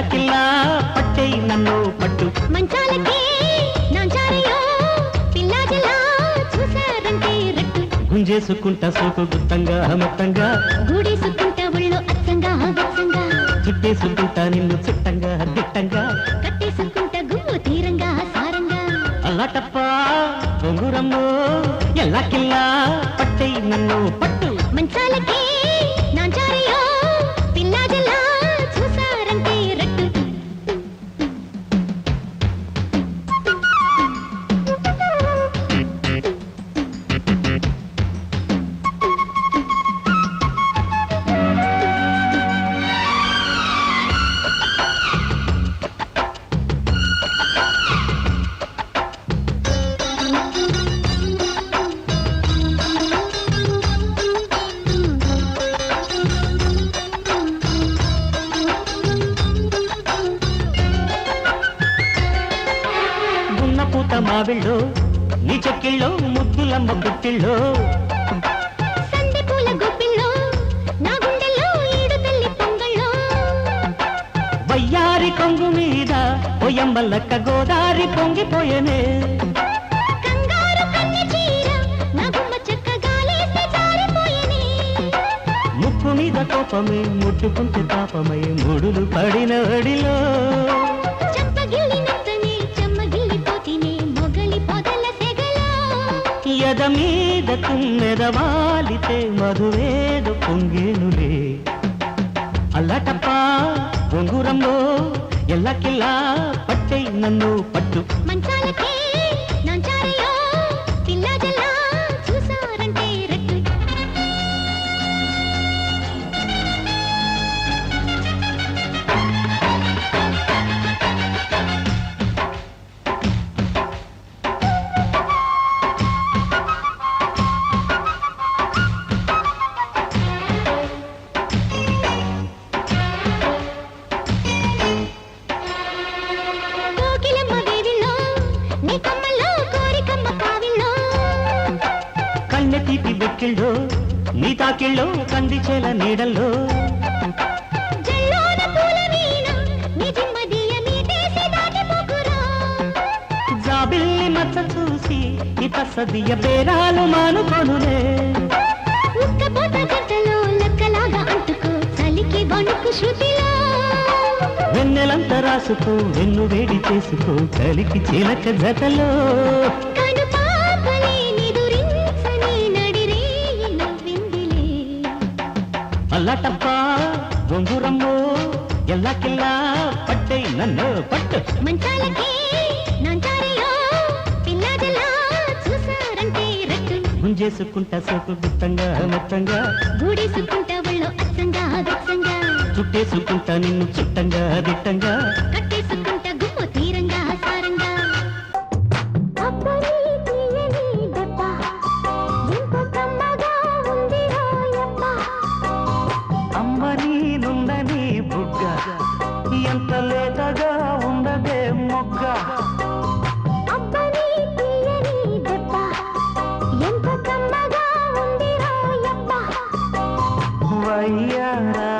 ఎల్లాకిల్లా పట్టై నన్ను పట్టు మంచాలకే నాంచారయో పిల్లాజలా చూసారంటే రట్టు గుంజేసుకుంటా సోకు గుత్తంగా మొత్తంగా గూడేసుకుంటా ఒళ్ళు అచ్చంగా వెచ్చంగా చుట్టేసుకుంటా నిన్ను చుట్టంగా దిట్టంగా కట్టేసుకుంటా గుమ్ము తీరంగా సారంగా అల్లాటప్ప బొంగురమ్ము ఎల్లాకిల్లా పట్టై నన్ను పట్టు మంచాలకే నాంచారయో పిల్లాజలా చూసారంటే రట్టు పూత మావిళ్ళో నీ చెక్కిళ్ళో ముద్దులమ్మ పుట్టిళ్ళో సందె పూల గొప్పిళ్ళో నా గుండెల్లో ఈడు తల్లి పొంగళ్ళో వయ్యారి కొంగు మీద పొయ్యమ్మలక్క గోదారి పొంగిపోయేనే కంగారు కన్నె చీర నా గుమ్మ చెక్క గాలేస్తే జారిపోయేనే ముక్కు మీద కోపమే ముట్టుకుంటే తాపమై ముడులు పడిన అడిలో ఎద మీద తుమ్మెదవాలితే మధువేద పొంగేనులే అల్లటప్ప బొంగురంలో ఎల్లకిల్లా పట్టై నన్ను పట్టు మంచాలకే నాంచారయో పిల్లాజలా చూసారంటే రట్టు కన్నె తీపి బెక్కిళ్ళో నీ తాకిళ్ళో కందిచేల నీడల్లో జాబిల్లి మచ్చ చూసి ఇతసదియ బేరాలు మానుకొనులే వెన్నెలంత రాసుకో వెన్ను వేడి చేసుకో కలికి చిలక జతలో అల్లటప్ప బొంగురమ్మో ఎల్లాకిల్లా పట్టై నన్ను పట్టు మంచాలకే నాంచారయో పిల్లాజలా చూసారంటే రట్టు గుంజేసుకుంటా సోకు గుత్తంగా మొత్తంగా గూడేసుకుంటా ఒళ్ళు అచ్చంగా వెచ్చంగా చుట్టేసుకుంటా నిన్ను చుట్టంగా దిట్టంగా కట్టేసుకుంటా గుమ్ము తీరంగా సారంగా అమ్మని నుండని బుగ్గ ఎంత లేతగా ఉండదే మొగ్గ వయ్యారా